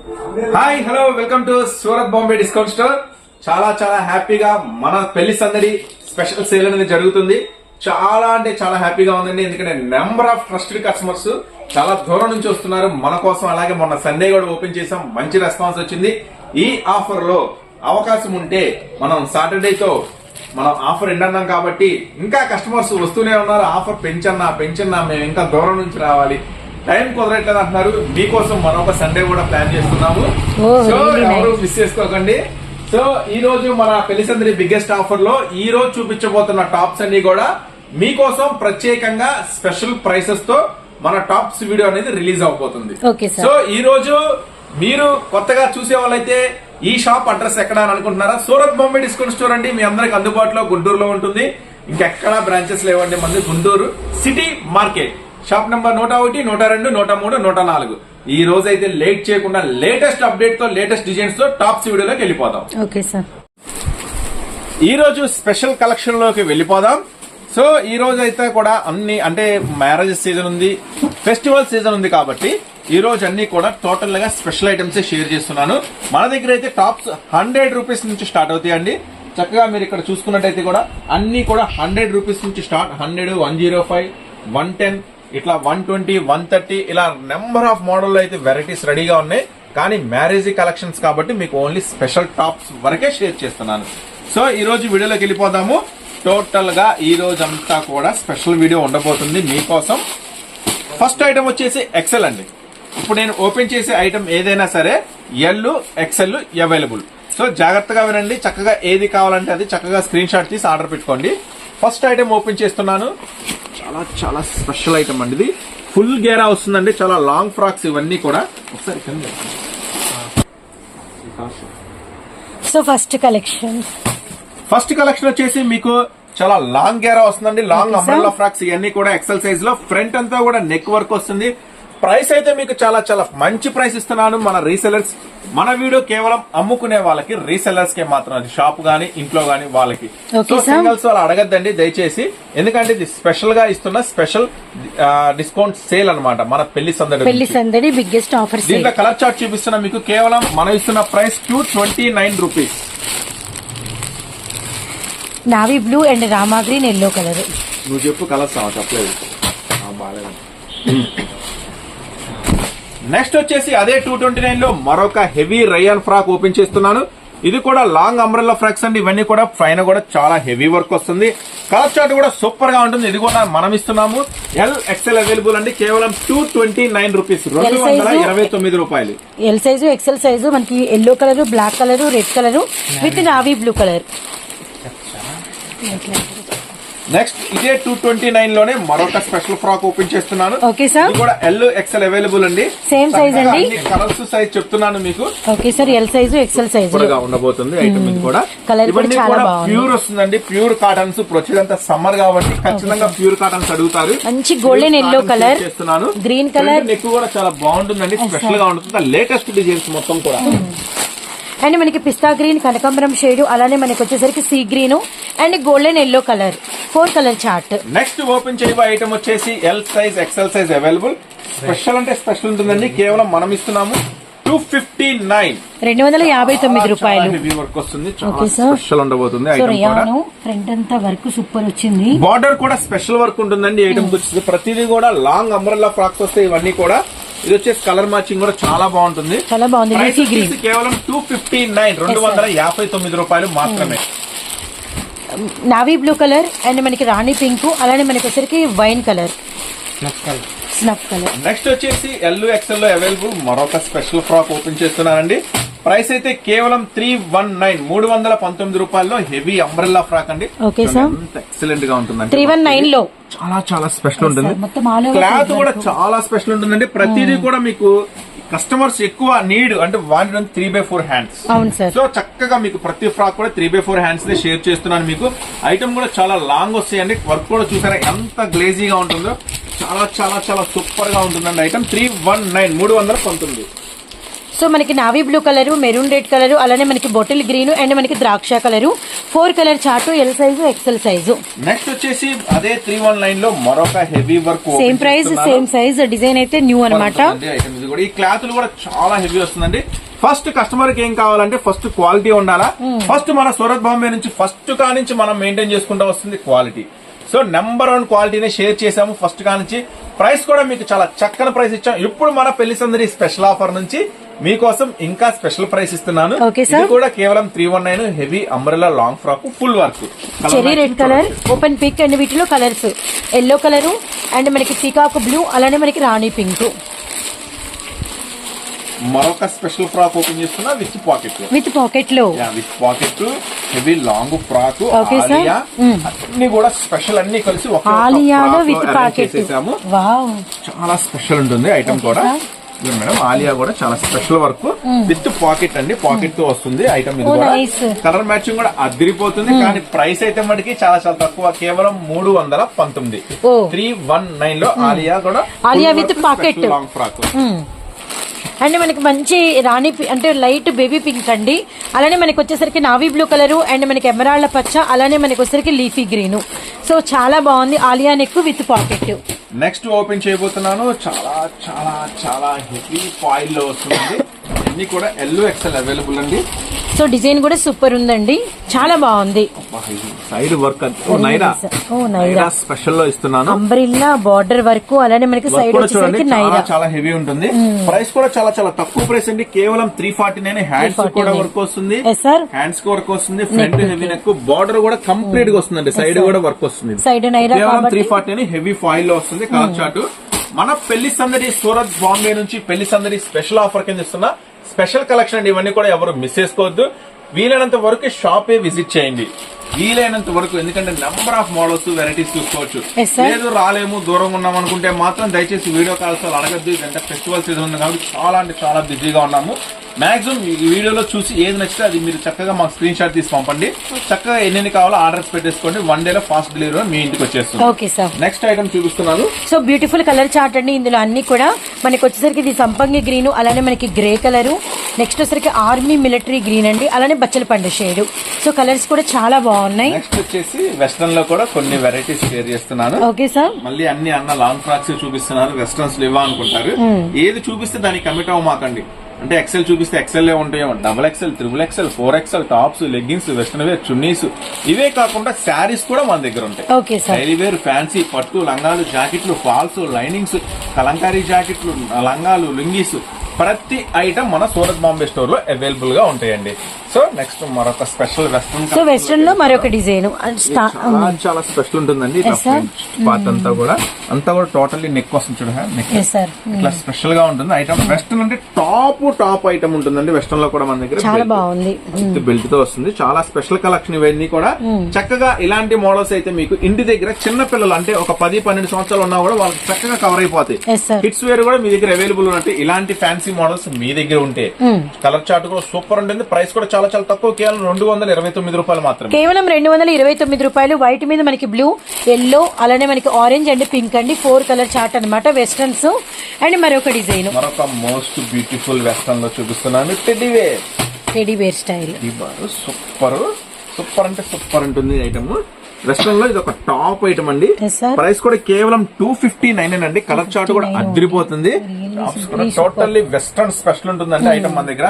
Hi hello welcome to Surat Bombay discount store. చాలా చాలా హ్యాపీగా మన పెళ్లి సందడి స్పెషల్ సేల్ అనేది జరుగుతుంది. చాలా అంటే చాలా హ్యాపీగా ఉందండి. ఎందుకంటే నెంబర్ ఆఫ్ ట్రస్టెడ్ కస్టమర్స్ చాలా దూరం నుంచి వస్తున్నారు మన కోసం. అలాగే మొన్న సండే కూడా ఓపెన్ చేసాం, మంచి రెస్పాన్స్ వచ్చింది. ఈ ఆఫర్ లో అవకాశం ఉంటే మనం సాటర్డేతో మనం ఆఫర్ ఎండన్నాం కాబట్టి ఇంకా కస్టమర్స్ వస్తూనే ఉన్నారు. ఆఫర్ పెంచన్నా మేము ఇంకా దూరం నుంచి రావాలి, టైం కుదరట్లేదు అంటున్నారు. మీకోసం మరొక సండే కూడా ప్లాన్ చేస్తున్నాము. సో ఎవరు మిస్ చేసుకోకండి. సో ఈ రోజు మన పెళ్లి సందడి బిగ్గెస్ట్ ఆఫర్ లో ఈ రోజు చూపించబోతున్న టాప్స్ అన్ని కూడా మీకోసం ప్రత్యేకంగా స్పెషల్ ప్రైసెస్ తో మన టాప్స్ వీడియో అనేది రిలీజ్ అవబోతుంది. సో ఈ రోజు మీరు కొత్తగా చూసే వాళ్ళైతే ఈ షాప్ అడ్రస్ ఎక్కడ అని అనుకుంటున్నారా? సూరత్ బాంబే డిస్కౌంట్ స్టోర్ అండి. మీ అందరికి అందుబాటులో గుంటూరులో ఉంటుంది. ఇంకెక్కడా బ్రాంచెస్ లేవండి. మంది Guntur city market, shop number 101, 102, 103, 104. ఈ రోజు అయితే లేట్ చేయకుండా లేటెస్ట్ అప్డేట్ తో లేటెస్ట్ డిజైన్స్ తో టాప్స్ వీడియోలోకి వెళ్ళిపోదాం. ఓకే సార్, ఈ రోజు స్పెషల్ కలెక్షన్ లోకి వెళ్ళిపోదాం. సో ఈ రోజు అయితే కూడా అన్ని అంటే మ్యారేజ్ సీజన్ ఉంది, ఫెస్టివల్ సీజన్ ఉంది కాబట్టి ఈ రోజు అన్ని కూడా టోటల్ గా స్పెషల్ ఐటమ్స్ షేర్ చేస్తున్నాను. మన దగ్గర అయితే టాప్స్ 100 రూపీస్ నుంచి స్టార్ట్ అవుతాయండి. చక్కగా మీరు ఇక్కడ చూసుకున్నట్టయితే కూడా అన్ని కూడా 100 రూపీస్ నుంచి స్టార్ట్. 100, 105, 110 ఇట్లా 120, 130 ఇలా నెంబర్ ఆఫ్ మోడల్ అయితే వెరైటీస్ రెడీగా ఉన్నాయి. కానీ మ్యారేజ్ కలెక్షన్స్ కాబట్టి మీకు ఓన్లీ స్పెషల్ టాప్స్ వరకే షేర్ చేస్తున్నాను. సో ఈ రోజు వీడియోలోకి వెళ్ళిపోదాము. టోటల్ గా ఈ రోజు అంతా కూడా స్పెషల్ వీడియో ఉండబోతుంది మీకోసం. ఫస్ట్ ఐటమ్ వచ్చేసి ఎక్సెల్ అండి. ఇప్పుడు నేను ఓపెన్ చేసే ఐటమ్ ఏదైనా సరే ఎల్, ఎక్సెల్ అవైలబుల్. సో జాగ్రత్తగా వినండి. చక్కగా ఏది కావాలంటే అది చక్కగా స్క్రీన్ షాట్ తీసి ఆర్డర్ పెట్టుకోండి. ఫస్ట్ ఐటమ్ ఓపెన్ చేస్తున్నాను. చాలా చాలా స్పెషల్ ఐటమ్ అండి. ఇది ఫుల్ గేరా వస్తుందండి. చాలా లాంగ్ ఫ్రాక్స్ ఇవన్నీ కూడా. ఒకసారి సో ఫస్ట్ కలెక్షన్ వచ్చేసి మీకు చాలా లాంగ్ గేరా వస్తుందండి. లాంగ్ అంబ్రెల్లా ఫ్రాక్స్ ఇవన్నీ కూడా ఎక్సెల్ సైజ్ లో. ఫ్రంట్ అంతా కూడా నెక్ వర్క్ వస్తుంది. ప్రైస్ అయితే మీకు చాలా చాలా మంచి ప్రైస్ ఇస్తున్నాను. మన రీసెలర్స్, మన వీడియో కేవలం అమ్ముకునే వాళ్ళకి, రీసెలర్స్ కే మాత్రం, అది షాప్ గానీ ఇంట్లో గానీ వాళ్ళకి. సో సింగిల్స్ వాళ్ళు అడగద్దండి దయచేసి, ఎందుకంటే ఇది స్పెషల్ గా ఇస్తున్న స్పెషల్ డిస్కౌంట్ సేల్ అన్నమాట. మన పెళ్లి సందడి బిగ్గెస్ట్ ఆఫర్. దీంట్లో కలర్ చార్ట్ చూపిస్తున్నా మీకు. కేవలం మనం ఇస్తున్న price 229 rupees. Navy blue and Rama green, yellow colour. నువ్వు చెప్పు కలర్స్ చెప్పలేదు. బాగాలేదు. నెక్స్ట్ వచ్చేసి అదే 229 లో మరొక హెవీ రయాన్ ఫ్రాక్ ఓపెన్ చేస్తున్నాను. ఇది కూడా లాంగ్ అంబ్రెల్లా ఫ్రాక్స్ అండి. ఇవన్నీ కూడా పైన కూడా చాలా హెవీ వర్క్ వస్తుంది. కలర్ చార్ట్ కూడా సూపర్ గా ఉంటుంది. ఇది కూడా మనం ఇస్తున్నాము. ఎల్, ఎక్సెల్ అవైలబుల్ అండి. కేవలం 229 రూపీస్, 229 రూపాయలు. ఎల్ సైజు, ఎక్సెల్ సైజు మనకి yellow colour, black colour, red colour with navy blue colour. Next ఇదే 229 లోనే మరొక స్పెషల్ ఫ్రాక్ ఓపెన్ చేస్తున్నాను. ఓకే సార్, ఇది కూడా ఎల్, ఎక్సెల్ అవైలబుల్ అండి. సేమ్ సైజ్ అండి. కలర్స్ సైజ్ చెప్తున్నాను మీకు. Okay sir, L size, XL size ఉండబోతుంది ఐటమ్. ఇది కూడా కలర్ ఇవన్నీ కూడా ప్యూర్ వస్తుందండి. Pure cottons. ఇప్పుడు వచ్చేదంతా సమ్మర్ కాబట్టి ఖచ్చితంగా ప్యూర్ కాటన్స్ అడుగుతారు. మంచి గోల్డెన్ ఎల్లో కలర్ చేస్తున్నాను. గ్రీన్ కలర్ నెక్ కూడా చాలా బాగుంటుందండి. స్పెషల్ గా ఉంటుంది. లేటెస్ట్ డిజైన్స్ మొత్తం కూడా. అండ్ మనకి పిస్తా గ్రీన్, కనకాంబరం షేడ్, అలానే మనకి వచ్చేసరికి sea green and golden yellow colour, 4 colour chart. Next open చేయబోయే ఐటమ్ వచ్చేసి L size, XL size available. Special అంటే స్పెషల్ ఉంటుందండి. కేవలం మనం ఇస్తున్నాము 259 రూపాయలు. హెవీ వర్క్ వస్తుంది. చాలా స్పెషల్ ఉండబోతుంది. ఫ్రంట్ అంతా వర్క్ సూపర్ వచ్చింది. బార్డర్ కూడా స్పెషల్ వర్క్ ఉంటుందండి. ఐటమ్ వచ్చేసి ప్రతిదీ కూడా లాంగ్ అంబ్రెల్లా ఫ్రాక్స్ వస్తాయి. ఇవన్నీ కూడా ఇది వచ్చేసి కలర్ మ్యాచింగ్ కూడా చాలా బాగుంటుంది. చాలా బాగుంది. కేవలం 259 రూపాయలు మాత్రమే. నావీ బ్లూ కలర్ అండ్ మనకి రాణి పింక్, అలానే మనకి వచ్చరికి wine colour, snuff colour. Next వచ్చేసి ఎల్, ఎక్సెల్ లో అవైలబుల్ మరొక స్పెషల్ ఫ్రాక్ ఓపెన్ చేస్తున్నానండి. ప్రైస్ అయితే కేవలం 319 రూపాయల్లో హెవీ అంబ్రెల్లా ఫ్రాక్ అండి. ఓకే సార్, ఎక్సలెంట్ గా ఉంటుందండి. 319 లో చాలా చాలా స్పెషల్ ఉంటుంది. క్లాత్ కూడా చాలా స్పెషల్ ఉంటుందండి. ప్రతిదీ కూడా మీకు కస్టమర్స్ ఎక్కువ నీడ్ అంటే వాడిన 3/4 హ్యాండ్స్. సో చక్కగా మీకు ప్రతి ఫ్రాక్ కూడా 3/4 హ్యాండ్స్ షేర్ చేస్తున్నాను మీకు. ఐటమ్ కూడా చాలా లాంగ్ వస్తాయండి. వర్క్ కూడా చూసారా ఎంత గ్లేజీగా ఉంటుందో. చాలా చాలా చాలా సూపర్ గా ఉంటుందండి ఐటమ్. 319. సో మనకి navy blue colour, maroon red colour, అలానే మనకి బాటిల్ గ్రీన్ అండ్ మనకి ద్రాక్ష colour, 4 colour chart, L size, XL size. Next వచ్చేసి అదే 319 లో మరొక heavy work, same price same size, design అయితే న్యూ అన్నమాట. ఈ క్లాతులు కూడా చాలా హెవీ వస్తుందండి. ఫస్ట్ కస్టమర్ కి ఏం కావాలంటే ఫస్ట్ క్వాలిటీ ఉండాలా. ఫస్ట్ మన సూరత్ బాంబే నుంచి ఫస్ట్ కా నుంచి మనం మెయింటైన్ చేసుకుంటూ వస్తుంది క్వాలిటీ. సో నెంబర్ 1 క్వాలిటీనే షేర్ చేసాము ఫస్ట్ కా నుంచి. ప్రైస్ కూడా మీకు చాలా చక్కని ప్రైస్ ఇచ్చాం. ఇప్పుడు మన పెళ్లి సందడి స్పెషల్ ఆఫర్ నుంచి మీకోసం ఇంకా స్పెషల్ ప్రైస్ ఇస్తున్నాను. ఇది కూడా కేవలం 319 heavy umbrella long frock full work, cherry red colour, open pick and వీటిలో కలర్స్ ఎల్లో కలర్ అండ్ మనకి పీకాక్ బ్లూ, అలానే మనకి రాణి పింక్. మరొక స్పెషల్ ఫ్రాక్ ఓపెన్ చేస్తున్నా విత్ పాకెట్ లో, with pocket heavy long frock Alia, అన్ని కూడా స్పెషల్ అన్ని కలిసి ఒక ఆలియాలో విత్ పాకెట్. చాలా స్పెషల్ ఉంటుంది ఐటమ్ కూడా మేడం. ఆలియా కూడా చాలా స్పెషల్ వర్క్ విత్ పాకెట్ అండి, పాకెట్ తో వస్తుంది ఐటమ్. ఇది కూడా కలర్ మ్యాచింగ్ కూడా అదిరిపోతుంది. కానీ ప్రైస్ అయితే మటుకి చాలా చాలా తక్కువ, కేవలం 319. 319 లో ఆలియా కూడా Alia with pocket long frock and మనకి మంచి రాణి అంటే లైట్ బేబీ పింక్ అండి. అలానే మనకి వచ్చేసరికి నావీ బ్లూ కలర్ అండ్ మనకి ఎమరాల్డ్ పచ్చ, అలానే మనకి వచ్చేసరికి లీఫీ గ్రీన్. సో చాలా బాగుంది. Alia neck with pocket. Next open చేయబోతున్నాను. చాలా చాలా చాలా హెవీ ఫాయిల్ లో వస్తుంది. అన్ని కూడా ఎల్లో ఎక్సెల్ అవైలబుల్ అండి. సో డిజైన్ కూడా సూపర్ ఉందండి, చాలా బాగుంది. సైడ్ వర్క్ నైరా స్పెషల్ లో ఇస్తున్నాను. అంబ్రిల్లా బార్డర్ వర్క్, అలానే మనకి సైడ్ వచ్చేసరికి నైరా చాలా హెవీ ఉంటుంది. ప్రైస్ కూడా చాలా చాలా తక్కువ ప్రైస్ అండి, కేవలం 349. హ్యాండ్స్ కూడా వర్క్ వస్తుంది, హ్యాండ్స్ కి వర్క్ వస్తుంది, ఫ్రంట్ హెవీ నెక్, బార్డర్ కూడా కంప్లీట్ గా వస్తుందండి, సైడ్ కూడా వర్క్ వస్తుంది. సైడ్ నైరా కేవలం 349 హెవీ ఫాయిల్ లో వస్తుంది. కలర్ చార్ట్ మన పెళ్లి సందడి సూరత్ బాంబే నుంచి పెళ్లి సందడి స్పెషల్ ఆఫర్ కింద ఇస్తున్నా స్పెషల్ కలెక్షన్ అండి. ఇవన్నీ కూడా ఎవరు మిస్ చేసుకోవద్దు. వీలైనంత వరకు షాపే విజిట్ చేయండి, వీలైనంత వరకు. ఎందుకంటే నెంబర్ ఆఫ్ మోడల్స్, వెరైటీస్ చూసుకోవచ్చు. లేదు రాలేము, దూరంగా ఉన్నాం అనుకుంటే మాత్రం దయచేసి వీడియో కాల్స్ అడగద్దు. ఇదంతా ఫెస్టివల్ సీజన్ ఉంది కాబట్టి చాలా అంటే చాలా బిజీగా ఉన్నాము. మాక్సిమం ఈ వీడియోలో చూసి ఏది నచ్చితే అది మీరు చక్కగా మాకు స్క్రీన్ షాట్ తీసి పంపండి. చక్కగా ఎన్ని కావాలో ఆర్డర్స్ పెట్టేసుకోండి. 1 డే లో ఫాస్ట్ డెలివరీ మీ ఇంటికి వచ్చేస్తుంది. Okay sir. నెక్స్ట్ ఐటమ్ చూపిస్తున్నాను. సో బ్యూటిఫుల్ కలర్ చార్ట్ అండి. ఇందులో అన్ని కూడా మనకి వచ్చేసరికి ఇది సంపంగి గ్రీన్, అలానే మనకి గ్రే కలర్, నెక్స్ట్ వచ్చేసరికి ఆర్మీ మిలిటరీ గ్రీన్ అండి, అలానే బచ్చల పండు షేడ్. సో కలర్స్ కూడా చాలా బాగున్నాయి. నెక్స్ట్ వచ్చేసి వెస్టర్న్ లో కూడా కొన్ని వెరైటీస్ షేర్ చేస్తున్నాను. Okay sir. మళ్ళీ అన్ని అన్న లాంగ్ ఫ్రాక్స్ చూపిస్తున్నారు, వెస్టర్న్స్ లేవా అనుకుంటారు. ఏది చూపిస్తే దానికి కమిట్ అవ్వమాకండి. అంటే ఎక్సెల్ చూపిస్తే ఎక్సెల్ ఉంటాయేమో, double XL, 3XL XL, 4XL tops, leggings, western wear, చున్నీస్, ఇవే కాకుండా శారీస్ కూడా మన దగ్గర ఉంటాయి. డైలీ వేర్, ఫ్యాన్సీ, పట్టు, లంగాలు, జాకెట్లు, ఫాల్స్, లైనింగ్స్, కలంకారీ జాకెట్లు, లంగాలు, లుంగీస్, ప్రతి ఐటమ్ మన సూరత్ బాంబే స్టోర్ లో అవైలబుల్ గా ఉంటాయండి. సో నెక్స్ట్ మరొక స్పెషల్ వెస్టర్న్. సో వెస్టర్న్ లో మరొక డిజైన్ చాలా స్పెషల్ ఉంటుందండి. పార్ట్ అంతా కూడా టోటల్లీ నెక్ వస్తుంది చూడ, నెక్ ఇట్లా స్పెషల్ గా ఉంటుంది ఐటమ్. వెస్టర్న్ అంటే టాప్ ఐటమ్ ఉంటుందండి. వెస్టర్న్ లో కూడా మన దగ్గర చాలా బాగుంది, బెల్ట్ తో వస్తుంది. చాలా స్పెషల్ కలెక్షన్ ఇవన్నీ కూడా. చక్కగా ఇలాంటి మోడల్స్ అయితే మీకు ఇంటి దగ్గర చిన్న పిల్లలు అంటే ఒక 10-12 సంవత్సరాలు ఉన్నా కూడా వాళ్ళకి చక్కగా కవర్ అయిపోతాయి. కిడ్స్ వేర్ కూడా మీ దగ్గర అవైలబుల్ ఉన్నట్టు ఇలాంటి ఫ్యాన్సీ మోడల్స్ మీ దగ్గర ఉంటే కలర్ చార్ట్ కూడా సూపర్ ఉంటుంది. ప్రైస్ కూడా చాలా చాలా తక్కువ, కేవలం 229 రూపాయలు మాత్రమే. కేవలం 229 రూపాయలు. వైట్ మీద మనకి బ్లూ, ఎల్లో, అలానే మనకి ఆరెంజ్ అండ్ పింక్ అండి. 4 కలర్ చార్ట్ అనమాట. వెస్టర్న్స్ అండ్ మరొక డిజైన్, మరొక మోస్ట్ బ్యూటిఫుల్ వెస్టర్న్ లో చూపిస్తున్నాను. Teddy wear style. సూపర్ అంటే సూపర్ ఉంటుంది ఐటమ్. వెస్టర్న్ లో ఇది ఒక టాప్ ఐటమ్ అండి. ప్రైస్ కూడా కేవలం 259 అండి. కలర్ చార్ట్ కూడా అదిరిపోతుంది. టోటల్లీ వెస్టర్న్ స్పెషల్ ఉంటుందండి ఐటమ్ మన దగ్గర.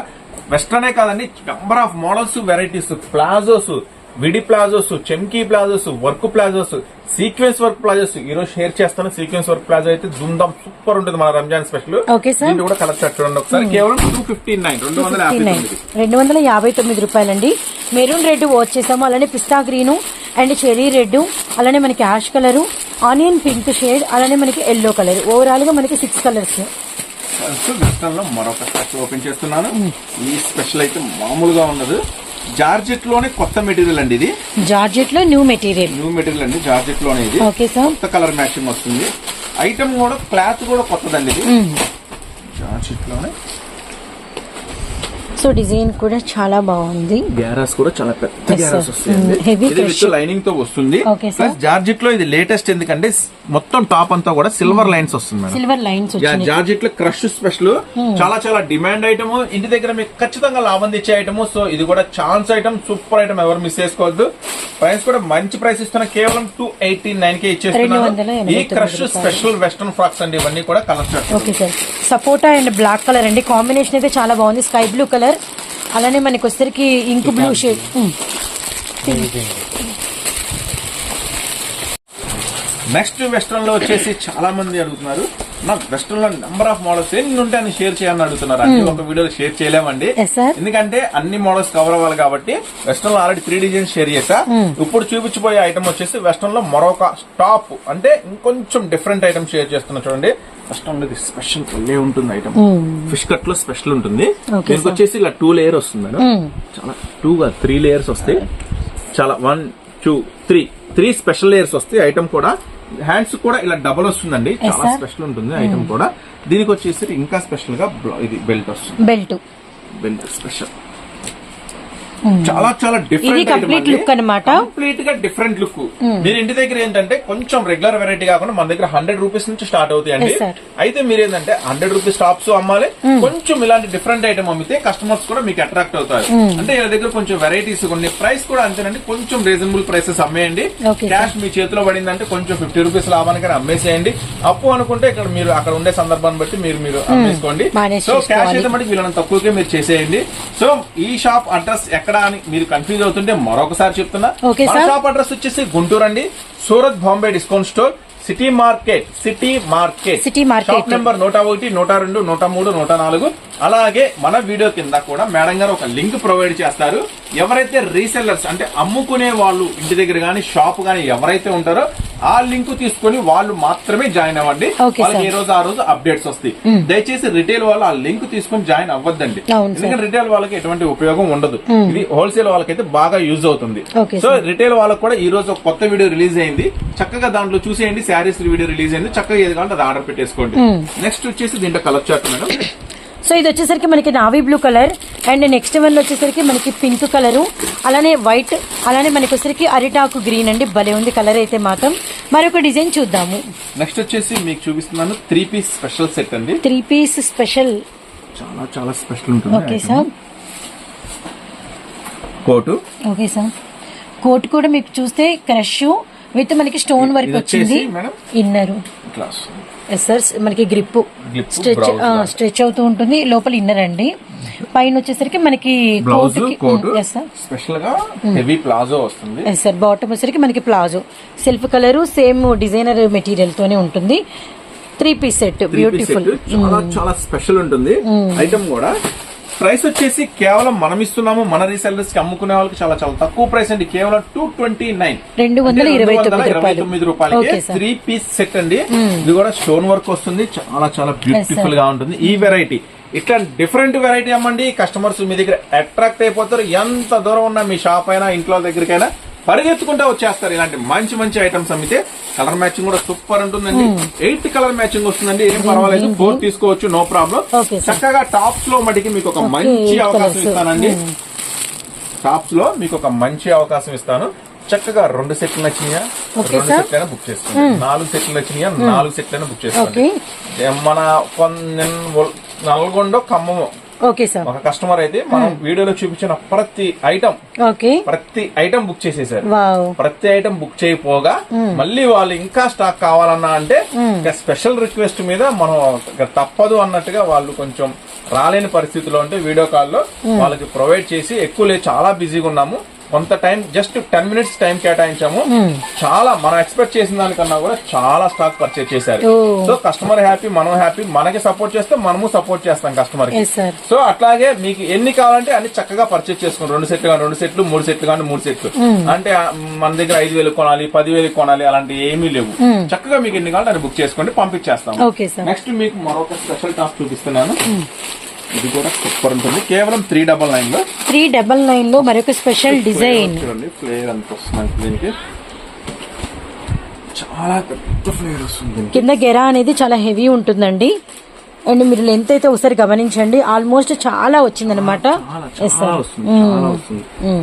వెస్టర్నే కాదండి, number of models, varieties, palazzos, విడి ప్లాజోస్, చెమ్కీ palazzos, work palazzos, sequence work palazzos. ఈ రోజు షేర్ చేస్తాను. సీక్వెన్స్ వర్క్ ప్లాజో అయితే దుందాం సూపర్ ఉంటుంది మన రంజాన్ స్పెషల్. దీంట్లో కూడా కలర్ చార్ట్ చూడండి ఒకసారి. కేవలం 259 రూపాయలండి. మెరూన్ రెడ్ వాచ్ చేసాము, అలానే pista green and cherry red, అలానే మనకి ash colour, onion pink shade, అలానే మనకి ఎల్లో కలర్. ఓవరాల్ గా మనకి 6 కలర్స్. వెస్టర్న్ లో మరొక స్పెషల్ ఓపెన్ చేస్తున్నాను. ఈ స్పెషల్ అయితే మామూలుగా ఉండదు. జార్జెట్ లోనే కొత్త మెటీరియల్ అండి. ఇది జార్జెట్ లో న్యూ మెటీరియల్ అండి. జార్జెట్ లోనే ఇది కొత్త కలర్ మ్యాచింగ్ వస్తుంది. ఐటమ్ కూడా క్లాత్ కూడా కొత్తదండి. ఇది జార్జెట్ లోనే. సో సో డిజైన్ కూడా చాలా బాగుంది. గ్యారాస్ కూడా చాలా పెద్ద Yes, గ్యారాస్ sir. వస్తాయండి. Heavy ఇది crush. విత్ లైనింగ్ తో వస్తుంది. Okay, sir. ప్లస్ జార్జెట్ లో ఇది లేటెస్ట్, ఎందుకంటే మొత్తం టాప్ అంతా కూడా సిల్వర్ లైన్స్ వస్తుంది మేడం. సిల్వర్ లైన్స్ వచ్చినాయి. జార్జెట్ లో క్రష్ స్పెషల్, చాలా చాలా డిమాండ్ ఐటమ్, ఇంటి దగ్గర మీకు ఖచ్చితంగా లాభం తెచ్చే ఐటమ్. సో ఇది కూడా ఛాన్స్ ఐటమ్, సూపర్ ఐటమ్, ఎవరు మిస్ చేసుకోవద్దు. ప్రైస్ కూడా మంచి ప్రైస్ ఇస్తున్నా, కేవలం 289 కే ఇచ్చేస్తున్నాను. 289 ఈ క్రష్ స్పెషల్ వెస్టర్న్ ఫ్రాక్స్ అండి, ఇవన్నీ కూడా colour chart. Okay sir, sapota and black colour అండి, కాంబినేషన్ అయితే చాలా బాగుంది. స్కై బ్లూ కలర్, అలానే మనకి వచ్చేసరికి ink blue shade. Next western లో వచ్చేసి చాలా మంది అడుగుతున్నారు, నాకు వెస్ట్రన్ లో నెంబర్ ఆఫ్ మోడల్స్ ఎన్ని ఉంటే అన్ని షేర్ చేయాలని అడుగుతున్నారు. అన్ని ఒక వీడియోలో షేర్ చేయలేమండి, Yes, sir. ఎందుకంటే అన్ని మోడల్స్ కవర్ అవ్వాలి కాబట్టి. వెస్ట్రన్ లో ఆల్రెడీ 3 డిజైన్స్ షేర్ చేసా. ఇప్పుడు చూపించబోయే ఐటమ్ వచ్చేసి వెస్ట్రన్ లో మరొక టాప్, అంటే ఇంకొంచెం డిఫరెంట్ ఐటమ్ షేర్ చేస్తున్నా చూడండి. వెస్ట్రన్ లో స్పెషల్ కల్లే ఉంటుంది ఐటమ్, ఫిష్ కట్ లో స్పెషల్ ఉంటుంది. Okay, దీనికి వచ్చేసి ఇలా 2 లేయర్ వస్తుంది మేడం. చాలా 3 లేయర్స్ వస్తాయి. చాలా 1 2 3 స్పెషల్ లేయర్స్ వస్తాయి. ఐటమ్ కూడా హ్యాండ్స్ కూడా ఇలా డబల్ వస్తుందండి, చాలా sir. స్పెషల్ ఉంటుంది ఐటమ్ కూడా. దీనికి వచ్చేసి ఇంకా స్పెషల్ గా ఇది బెల్ట్ వస్తుంది, బెల్ట్ స్పెషల్. చాలా చాలా ఇది డిఫరెంట్ complete look అన్నమాట. కంప్లీట్ గా డిఫరెంట్ లుక్. మీరు ఇంటి దగ్గర ఏంటంటే కొంచెం రెగ్యులర్ వెరైటీ కాకుండా మన దగ్గర 100 రూపీస్ నుంచి స్టార్ట్ అవుతాయండి. Yes, sir. అయితే మీరు ఏంటంటే 100 రూపీస్ టాప్స్ అమ్మాలి, కొంచెం ఇలాంటి డిఫరెంట్ ఐటమ్ అమ్మితే కస్టమర్స్ కూడా మీకు అట్రాక్ట్ అవుతారు. అంటే వీళ్ళ దగ్గర కొంచెం వెరైటీస్ కొన్ని, ప్రైస్ కూడా అంతేనండి, కొంచెం రీజనబుల్ ప్రైసెస్ అమ్మేయండి. Okay, క్యాష్ మీ చేతిలో పడిందంటే కొంచెం 50 రూపీస్ లాభానికి అమ్మేసేయండి. అప్పు అనుకుంటే ఇక్కడ మీరు అక్కడ ఉండే సందర్భాన్ని బట్టి మీరు అమ్మేసుకోండి. Manage సో క్యాష్ చేసుకోవాలి. అయితే మటుకు వీళ్ళని తక్కువకే మీరు చేసేయండి. సో ఈ షాప్ అడ్రస్ ఎక్కడ అని మీరు కన్ఫ్యూజ్ అవుతుంటే మరొకసారి చెప్తున్నా. Okay, మన sir. షాప్ అడ్రస్ వచ్చేసి గుంటూరు అండి, Surat Bombay discount store, city market. City Market. Shop number 101, 102, 103, 104. అలాగే మన వీడియో కింద కూడా మేడం గారు ఒక లింక్ ప్రొవైడ్ చేస్తారు. ఎవరైతే రీసెల్లర్స్ అంటే అమ్ముకునే వాళ్ళు ఇంటి దగ్గర గానీ షాప్ గానీ ఎవరైతే ఉంటారో ఆ లింక్ తీసుకొని వాళ్ళు మాత్రమే జాయిన్ అవ్వండి. Okay, వాళ్ళకి sir. ఏ రోజు ఆ రోజు అప్డేట్స్ వస్తాయి. దయచేసి రిటైల్ వాళ్ళు ఆ లింక్ తీసుకొని జాయిన్ అవ్వద్దండి, అవును, sir. ఎందుకంటే రిటైల్ వాళ్ళకి ఎటువంటి ఉపయోగం ఉండదు. ఇది హోల్సేల్ వాళ్ళకైతే బాగా యూజ్ అవుతుంది. Okay, so sir. రిటైల్ వాళ్ళకి కూడా ఈ రోజు ఒక కొత్త వీడియో రిలీజ్ అయింది, చక్కగా దాంట్లో చూసేయండి. శారీస్ వీడియో రిలీజ్ అయింది, చక్కగా ఏది కావాలంటే అది ఆర్డర్ పెట్టేసుకోండి. నెక్స్ట్ వచ్చేసి దీంట్లో కలర్ చార్ట్ మేడం. సో ఇది వచ్చేసరికి మనకి navy blue colour, and next one వచ్చేసరికి మనకి పింక్ కలరు, అలానే వైట్, అలానే మనకి వచ్చేసరికి అరిటాకు గ్రీన్ అండి, భలే ఉంది కలర్ అయితే మాత్రం. మరొక డిజైన్ చూద్దాము. నెక్స్ట్ వచ్చేసి మీకు చూపిస్తున్నాను 3 పీస్ స్పెషల్ సెట్ అండి. 3 పీస్ స్పెషల్. చాలా చాలా స్పెషల్ ఉంటుంది. Okay sir. Coat. Okay sir, coat కూడా మీకు చూస్తే క్రష్ విత్ మనకి స్టోన్ వర్క్ ఇది వచ్చేసి వచ్చింది. మేడం ఇన్నర్ క్లాస్ సార్, మనకి గ్రిప్ స్ట్రెచ్ అవుతూ ఉంటుంది. లోపల ఇన్నర్ అండి, పైన వచ్చేసరికి మనకి blouse coat yes sir, special గా హెవీ ప్లాజో వస్తుంది. Yes sir. బాటమ్ వచ్చేసరికి మనకి palazzo self colour, same designer material తోనే ఉంటుంది. 3 పీస్ సెట్, బ్యూటిఫుల్, చాలా చాలా స్పెషల్ ఉంటుంది ఐటమ్ కూడా. ప్రైస్ వచ్చేసి కేవలం మనం ఇస్తున్నాము మన రీసెల్లర్స్ కి అమ్ముకునే వాళ్ళకి చాలా చాలా తక్కువ ప్రైస్ అండి, కేవలం 229, 229 రూపాయలకి 3 పీస్ సెట్ అండి. ఇది కూడా స్టోన్ వర్క్ వస్తుంది, చాలా చాలా బ్యూటిఫుల్ గా ఉంటుంది. ఈ వెరైటీ ఇట్లా డిఫరెంట్ వెరైటీ అమ్మండి, కస్టమర్స్ మీ దగ్గర అట్రాక్ట్ అయిపోతారు. ఎంత దూరం ఉన్నా మీ షాప్ అయినా ఇంట్లో దగ్గరికైనా పరిగెత్తుకుంటా వచ్చేస్తారు. ఇలాంటి మంచి మంచి ఐటమ్స్ అమ్మితే కలర్ మ్యాచింగ్ కూడా సూపర్ ఉంటుందండి. 8 కలర్ మ్యాచింగ్ వస్తుందండి, ఏం పర్వాలేదు, 4 తీసుకోవచ్చు, నో ప్రాబ్లం. చక్కగా టాప్స్ లో మటుకి మీకు ఒక మంచి అవకాశం ఇస్తానండి. టాప్స్ లో మీకు ఒక మంచి అవకాశం ఇస్తాను. చక్కగా 2 సెట్లు నచ్చినాయా 2 సెట్లైనా బుక్ చేసుకోండి, 4 సెట్లు నచ్చినాయా 4 సెట్లైనా బుక్ చేసుకోండి. మన నల్గొండ ఖమ్మము ఓకే సార్, ఒక కస్టమర్ అయితే మనం వీడియోలో చూపించిన ప్రతి ఐటమ్ బుక్ చేసేసారు. ప్రతి ఐటమ్ బుక్ చేయపోగా మళ్ళీ వాళ్ళు ఇంకా స్టాక్ కావాలన్నా అంటే స్పెషల్ రిక్వెస్ట్ మీద మనం తప్పదు అన్నట్టుగా వాళ్ళు కొంచెం రాలేని పరిస్థితిలో ఉంటే వీడియో కాల్లో వాళ్ళకి ప్రొవైడ్ చేసి ఎక్కువ లేదు, చాలా బిజీగా ఉన్నాము, కొంత టైం జస్ట్ 10 మినిట్స్ టైం కేటాయించాము. చాలా మనం ఎక్స్పెక్ట్ చేసిన దానికన్నా కూడా చాలా స్టాక్ పర్చేజ్ చేశారు. సో కస్టమర్ హ్యాపీ, మనం హ్యాపీ, మనకి సపోర్ట్ చేస్తే మనము సపోర్ట్ చేస్తాం కస్టమర్ కి. సో అట్లాగే మీకు ఎన్ని కావాలంటే అన్ని చక్కగా పర్చేజ్ చేసుకోండి. 2 సెట్లు కానీ 2 సెట్లు, 3 సెట్లు కానీ 3 సెట్లు. అంటే మన దగ్గర 5,000 కొనాలి, 10,000 కొనాలి అలాంటి ఏమీ లేవు. చక్కగా మీకు ఎన్ని కావాలంటే బుక్ చేసుకోండి, పంపించేస్తాం. నెక్స్ట్ మీకు మరొక స్పెషల్ టాప్ చూపిస్తున్నాను. ఇది కూడా సూపర్ ఉంటుంది, కేవలం 399 లో మరొక స్పెషల్ డిజైన్. ఫ్లేర్ అంత వస్తుంది దీనికి, చాలా పెద్ద ఫ్లేర్ వస్తుంది. కింద గెరా అనేది చాలా హెవీ ఉంటుందండి. అండ్ మీరు లెంత్ అయితే ఒకసారి గమనించండి, ఆల్మోస్ట్ చాలా వచ్చిందనమాట.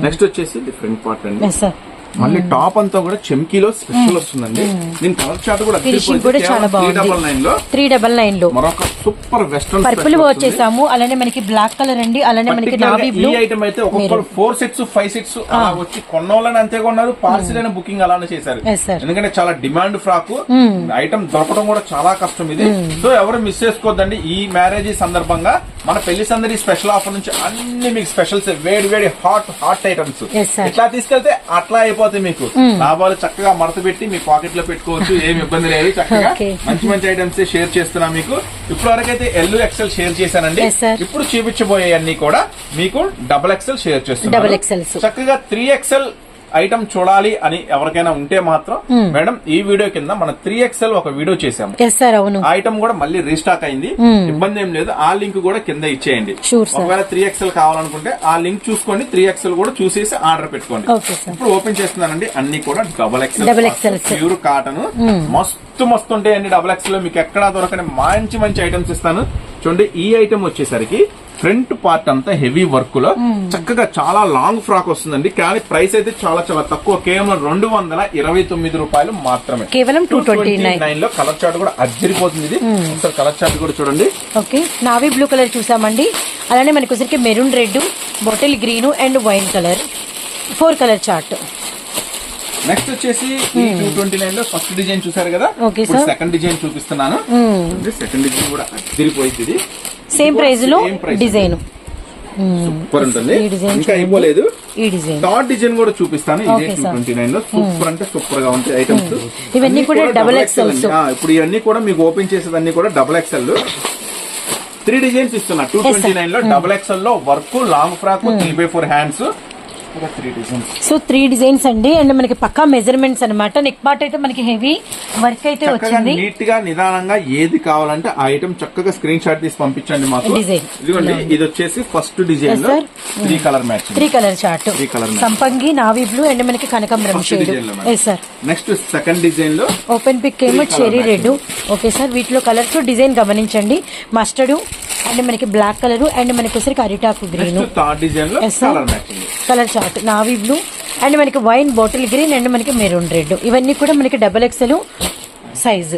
నెక్స్ట్ వచ్చేసి డిఫరెంట్ పార్ట్ అండి. Yes sir. మళ్ళీ టాప్ అంతా కూడా చెమ్కీలో స్పెషల్ వస్తుందండి. దీని కలర్ చార్ట్ కూడా ఫినిషింగ్ కూడా చాలా బాగుంది. 399 లో మరొక సూపర్ వెస్టర్న్ పర్పుల్ వచ్చేసాము. అలానే మనకి బ్లాక్ కలర్ అండి, అలానే మనకి నావీ బ్లూ. ఈ ఐటమ్ అయితే ఒక్కొక్కరు 4 సెట్స్ 5 సెట్స్ అలా వచ్చి కొన్నోళ్ళని అంతే కొన్నారు, పార్సిల్ అయిన బుకింగ్ అలానే చేశారు. ఎందుకంటే చాలా డిమాండ్ ఫ్రాక్ ఐటమ్ దొరకడం కూడా చాలా కష్టం ఇది. సో ఎవరు మిస్ చేసుకోవద్దండి. ఈ మ్యారేజ్ సందర్భంగా మన పెళ్లి సందడి స్పెషల్ ఆఫర్ నుంచి అన్ని మీకు స్పెషల్స్, వేడి వేడి హాట్ ఐటమ్స్ ఇట్లా తీసుకెళ్తే అట్లా అయిపోతుంది. మీకు లాభాలు చక్కగా మడత పెట్టి మీ పాకెట్ లో పెట్టుకోవచ్చు, ఏమి ఇబ్బంది లేదు. చక్కగా మంచి మంచి ఐటమ్స్ షేర్ చేస్తున్నా మీకు. ఇప్పుడు వరకైతే ఎల్ ఎక్సెల్ షేర్ చేశానండి. ఇప్పుడు చూపించబోయే అన్ని కూడా మీకు డబుల్ ఎక్సెల్ షేర్ చేస్తున్నాను. చక్కగా 3XL ఐటమ్ చూడాలి అని ఎవరికైనా ఉంటే మాత్రం మేడం ఈ వీడియో కింద మనం 3XL ఒక వీడియో చేసాము. ఐటమ్ కూడా మళ్ళీ రీస్టాక్ అయింది, ఇబ్బంది ఏం లేదు. ఆ లింక్ కూడా కింద ఇచ్చేయండి. ఒకవేళ 3XL కావాలనుకుంటే ఆ లింక్ చూసుకోండి, 3XL కూడా చూసేసి ఆర్డర్ పెట్టుకోండి. ఇప్పుడు ఓపెన్ చేస్తున్నానండి. అన్ని కూడా డబుల్ ఎక్సెల్ ప్యూర్ కాటన్, మస్తు ఉంటాయండి. డబుల్ ఎక్సెల్ లో మీకు ఎక్కడా దొరకని మంచి మంచి ఐటమ్స్ ఇస్తాను. చూడండి, ఈ ఐటమ్ వచ్చేసరికి ఫ్రంట్ పార్ట్ అంతా హెవీ వర్క్ లో చక్కగా చాలా లాంగ్ ఫ్రాక్ వస్తుందండి. కానీ ప్రైస్ అయితే చాలా చాలా తక్కువ, కేవలం 229 రూపాయలు మాత్రమే. కేవలం 229 లో కలర్ చార్ట్ కూడా అద్దరిపోతుంది. ఇది ఒకసారి కలర్ చార్ట్ కూడా చూడండి. ఓకే, నావీ బ్లూ కలర్ చూసామండి. అలానే మనకి వచ్చరికి maroon red, bottle green and wine colour, 4 colour chart. Next వచ్చేసి 229 లో ఫస్ట్ డిజైన్ చూసారు కదా, సెకండ్ డిజైన్ చూపిస్తున్నాను. సెకండ్ డిజైన్ కూడా అద్దరిపోయింది. ఇది సేమ్ ప్రైస్ లో డిజైన్ సూపర్ ఉంటుంది. ఇంకా అయిపోలేదు, ఈ డిజైన్ థర్డ్ డిజైన్ కూడా చూపిస్తాను. ఇదే 229 లో సూపర్ అంటే సూపర్ గా ఉంటాయి ఐటమ్స్. ఇవన్నీ కూడా డబుల్ ఎక్సెల్. ఇప్పుడు ఇవన్నీ కూడా మీకు ఓపెన్ చేసేదన్నీ కూడా డబుల్ ఎక్సెల్. 3 డిజైన్స్ ఇస్తున్నా 229 లో. డబుల్ ఎక్సెల్ లో work, long frock, 3x4 hands. So 3 designs అండి. అండ్ మనకి పక్కా మెజర్మెంట్స్ అనమాట. నెక్ పార్ట్ అయితే మనకి హెవీ వర్క్ అయితే వచ్చింది. నీట్ గా నిదానంగా ఏది కావాలంటే ఆ ఐటమ్ చక్కగా స్క్రీన్ షాట్ తీసి పంపించండి మాకు. ఇదిగోండి, ఇది వచ్చేసి ఫస్ట్ డిజైన్ లో 3 కలర్ మ్యాచ్, 3 కలర్ చార్ట్, సంపంగి, నావీ బ్లూ అండ్ మనకి కనకాంబరం షేడ్. నెక్స్ట్ సెకండ్ డిజైన్ లో ఓపెన్ పిక్ ఏమో చెరీ రెడ్. ఓకే సార్, వీటిలో కలర్స్ డిజైన్ గమనించండి. మస్టర్డ్ అండ్ మనకి బ్లాక్ కలర్ అండ్ మనకి వచ్చరికి అరిటాకు గ్రీన్. థర్డ్ డిజైన్ లో colour chart navy blue and మనకి వైన్ బాటిల్ గ్రీన్ అండ్ మనకి మెరూన్ రెడ్. ఇవన్నీ కూడా మనకి double XL size.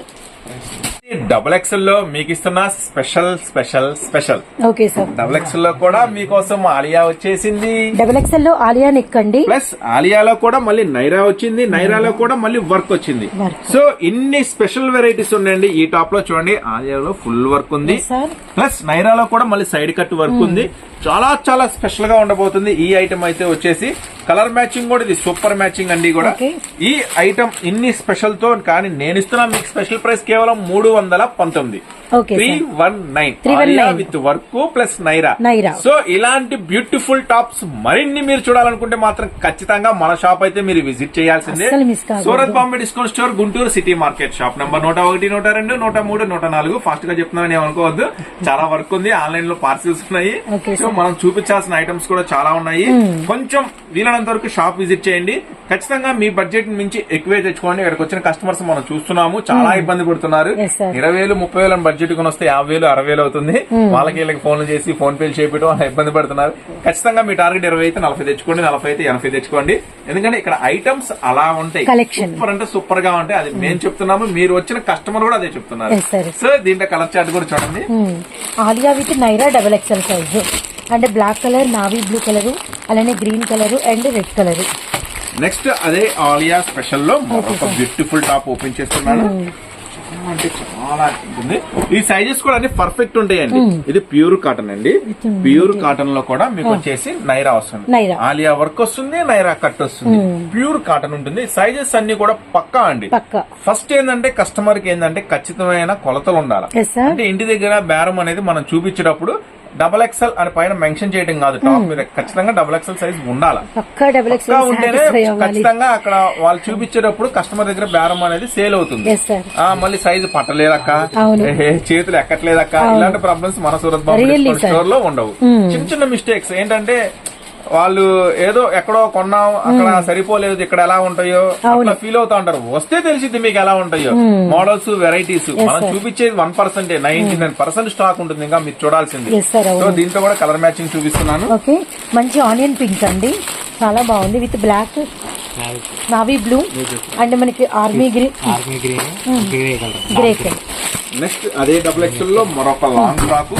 Double XL లో మీకు ఇస్తున్న special special special. Okay sir, double XL లో కూడా మీకోసం ఆలియా వచ్చేసింది. డబుల్ ఎక్సెల్ లో ఆలియా నెక్ అండి. ప్లస్ ఆలియాలో కూడా మళ్ళీ నైరా వచ్చింది, నైరాలో కూడా మళ్ళీ వర్క్ వచ్చింది. సో ఇన్ని స్పెషల్ వెరైటీస్ ఉన్నాయండి. ఈ టాప్ లో చూడండి, ఆలియాలో ఫుల్ వర్క్ ఉంది, ప్లస్ నైరాలో కూడా మళ్ళీ సైడ్ కట్ వర్క్ ఉంది. చాలా చాలా స్పెషల్ గా ఉండబోతుంది. ఈ ఐటమ్ అయితే వచ్చేసి కలర్ మ్యాచింగ్ కూడా ఇది సూపర్ మ్యాచింగ్ అండి. కూడా ఈ ఐటమ్ ఇన్ని స్పెషల్ తో, కానీ నేను ఇస్తున్నా మీకు స్పెషల్ ప్రైస్ కేవలం 319. 319 with work plus Naira. So ఇలాంటి బ్యూటిఫుల్ టాప్స్ మరిన్ని మీరు చూడాలనుకుంటే మాత్రం ఖచ్చితంగా మన షాప్ అయితే మీరు విజిట్ చేయాల్సిందే. Surat Bombay discount store, Guntur city market, shop number 101, 102, 103, 104. Fast గా చెప్తున్నాను ఏమనుకోవద్దు, చాలా వర్క్ ఉంది. ఆన్లైన్ లో పార్సిల్స్ ఉన్నాయి. సో మనం చూపించాల్సిన ఐటమ్స్ కూడా చాలా ఉన్నాయి. కొంచెం వీలైనంత వరకు షాప్ విజిట్ చేయండి. ఖచ్చితంగా మీ బడ్జెట్ మించి ఎక్కువే తెచ్చుకోండి. ఇక్కడికి వచ్చిన కస్టమర్స్ మనం చూస్తున్నాము, చాలా ఇబ్బంది పడుతున్నారు. 20,000, 30,000 బడ్జెట్ కొని వస్తే 50,000, 60,000 అవుతుంది. వాళ్ళకి వీళ్ళకి ఫోన్లు చేసి ఫోన్ పేలు చేపించడం అలా ఇబ్బంది పడుతున్నారు. ఖచ్చితంగా మీ టార్గెట్ 20 అయితే 40 తెచ్చుకోండి, 40 అయితే 80 తెచ్చుకోండి. ఎందుకంటే ఇక్కడ ఐటమ్స్ అలా ఉంటాయి, సూపర్ అంటే సూపర్ గా ఉంటాయి. అది మేము చెప్తున్నాము, మీరు వచ్చిన కస్టమర్ కూడా అదే చెప్తున్నారు. సో దీంట్లో కలర్ చార్ట్ కూడా చూడండి. Alia with Naira double XL size అంటే black colour, navy blue colour, అలానే green colour and red colour. Next అదే ఆలియా స్పెషల్ లో ఒక బ్యూటిఫుల్ టాప్ ఓపెన్ చేస్తున్నాను. అంటే చాలా ఉంటుంది. ఈ సైజెస్ కూడా అన్ని పర్ఫెక్ట్ ఉంటాయండి. ఇది ప్యూర్ కాటన్ అండి. ప్యూర్ కాటన్ లో కూడా మీకు వచ్చేసి నైరా వస్తుంది, ఆలియా వర్క్ వస్తుంది, నైరా కట్ వస్తుంది. ప్యూర్ కాటన్ ఉంటుంది. సైజెస్ అన్ని కూడా పక్కా అండి. ఫస్ట్ ఏంటంటే కస్టమర్ కి ఏంటంటే ఖచ్చితమైన కొలతలు ఉండాలి. అంటే ఇంటి దగ్గర బేరం అనేది మనం చూపించేటప్పుడు డబల్ ఎక్సెల్ అని పైన మెన్షన్ చేయడం కాదు, టాప్ మీద ఖచ్చితంగా డబల్ ఎక్సెల్ సైజ్ ఉండాలి. ఉంటేనే ఖచ్చితంగా అక్కడ వాళ్ళు చూపించేటప్పుడు కస్టమర్ దగ్గర బేరం అనేది సేల్ అవుతుంది. మళ్ళీ సైజు పట్టలేదక్క, చేతులు ఎక్కట్లేదక్క, ఇలాంటి ప్రాబ్లమ్స్ మన సూరత్ బాంబే స్టోర్ లో ఉండవు. చిన్న చిన్న మిస్టేక్స్ ఏంటంటే వాళ్ళు ఏదో ఎక్కడో కొన్నాం అక్కడ సరిపోలేదు ఇక్కడ ఎలా ఉంటాయో అట్లా ఫీల్ అవుతా ఉంటారు. వస్తే తెలిసింది మీకు ఎలా ఉంటాయో మోడల్స్, వెరైటీస్. మనం చూపించేది 1%, 99% స్టాక్ ఉంటుంది ఇంకా మీరు చూడాల్సింది. సో దీంతో కూడా కలర్ మ్యాచింగ్ చూపిస్తున్నాను. ఓకే, మంచి ఆనియన్ పింక్ అండి, చాలా బాగుంది with black, navy blue and మనకి army green, grey colour. Next అదే XXL లో మరొక long frock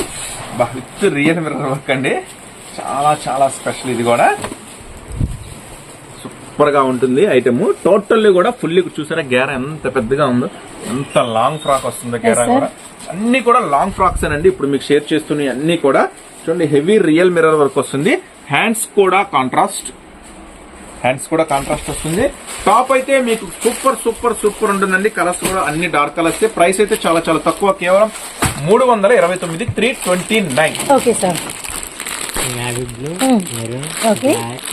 with real mirror work అండి. చాలా చాలా స్పెషల్. ఇది కూడా సూపర్ గా ఉంటుంది ఐటమ్. టోటల్లీ కూడా ఫుల్లీ చూసారా గేర ఎంత పెద్దగా ఉందో, ఎంత లాంగ్ ఫ్రాక్ వస్తుందో గేర కూడా. అన్ని కూడా లాంగ్ ఫ్రాక్స్ అండి ఇప్పుడు మీకు షేర్ చేస్తున్నాయి. అన్ని కూడా చూడండి హెవీ రియల్ మిర్రర్ వర్క్ వస్తుంది. హ్యాండ్స్ కూడా కాంట్రాస్ట్ వస్తుంది. టాప్ అయితే మీకు సూపర్ సూపర్ సూపర్ ఉంటుందండి. కలర్స్ కూడా అన్ని డార్క్ కలర్స్. ప్రైస్ అయితే చాలా చాలా తక్కువ, కేవలం 329, 329. Okay sir.